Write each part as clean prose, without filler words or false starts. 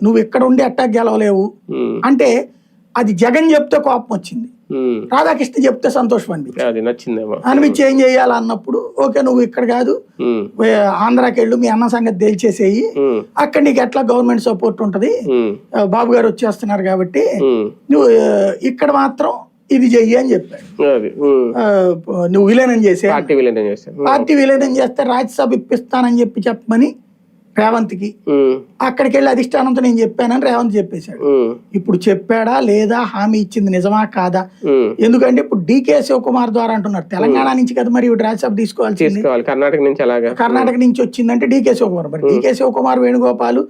నువ్వు ఇక్కడ ఉండి అట్టాక్ గెలవలేవు అంటే అది జగన్ చెప్తే కోపం వచ్చింది, రాధాకృష్ణ చెప్తే సంతోషం అనిపించి ఏం చేయాలన్నప్పుడు ఓకే నువ్వు ఇక్కడ కాదు ఆంధ్రాకి వెళ్ళు, మీ అన్న సంగతి తేల్చేసేయి, అక్కడ నీకు ఎట్లా గవర్నమెంట్ సపోర్ట్ ఉంటది, బాబు గారు వచ్చేస్తున్నారు కాబట్టి నువ్వు ఇక్కడ మాత్రం ఇది చెయ్యి అని చెప్పాడు. నువ్వు విలీనం చేసే పార్టీ విలీనం చేస్తే రాజ్యసభ ఇప్పిస్తానని చెప్పమని రేవంత్ కి అక్కడికి వెళ్ళి అధిష్టానంతో నేను చెప్పానని రేవంత్ చెప్పేశాడు. ఇప్పుడు చెప్పాడా లేదా, హామీ ఇచ్చింది నిజమా కాదా? ఎందుకంటే ఇప్పుడు డికే శివకుమార్ ద్వారా అంటున్నారు తెలంగాణ నుంచి కదా మరి రాజ్యసభ తీసుకోవాల్సింది, కర్ణాటక నుంచి వచ్చిందంటే డికే శివకుమార్. మరి డికే శివకుమార్ వేణుగోపాల్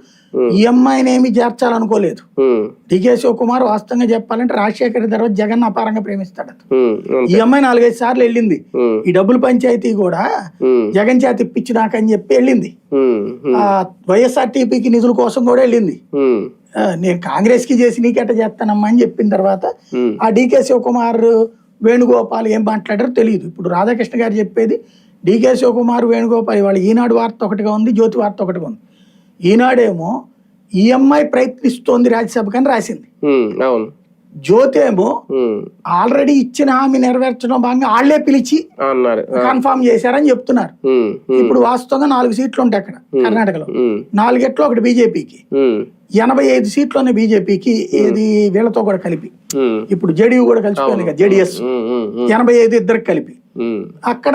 ఈ అమ్మాయిని ఏమి చేర్చాలనుకోలేదు. డికే శివకుమార్ వాస్తవంగా చెప్పాలంటే రాజశేఖర్ తర్వాత జగన్ అపారంగా ప్రేమిస్తాడు. ఈ అమ్మాయి 4-5 సార్లు వెళ్ళింది, ఈ డబ్బుల పంచాయతీ కూడా జగన్ చేతి ఇప్పించినాకని చెప్పి వెళ్ళింది, వైఎస్ఆర్టీపీకి నిధుల కోసం కూడా వెళ్ళింది. నేను కాంగ్రెస్ కి చేసి నీకెట్ట చేస్తానమ్మా అని చెప్పిన తర్వాత ఆ డికే శివకుమార్ వేణుగోపాల్ ఏం మాట్లాడారో తెలియదు. ఇప్పుడు రాధాకృష్ణ గారు చెప్పేది డికే శివకుమార్ వేణుగోపాల్ వాళ్ళు ఈనాడు వార్త ఒకటిగా ఉంది, జ్యోతి వార్త ఒకటిగా ఉంది. ఈనాడేమో ఈఎంఐ ప్రయత్నిస్తోంది రాజ్యసభకని రాసింది, జ్యోతి ఏమో ఆల్రెడీ ఇచ్చిన హామీ నెరవేర్చడం భాగంగా వాళ్లే పిలిచి కన్ఫర్మ్ చేశారని చెప్తున్నారు. ఇప్పుడు వాస్తవంగా 4 సీట్లు ఉంటాయి అక్కడ కర్ణాటకలో, 4 ఒకటి బీజేపీకి, 85 సీట్లు ఉన్నాయి బీజేపీకి, ఇది వీళ్ళతో కూడా కలిపి. ఇప్పుడు జేడీయూ కూడా కలిసిపోయింది కదా, జేడీఎస్ 85 ఇద్దరికి కలిపి. అక్కడ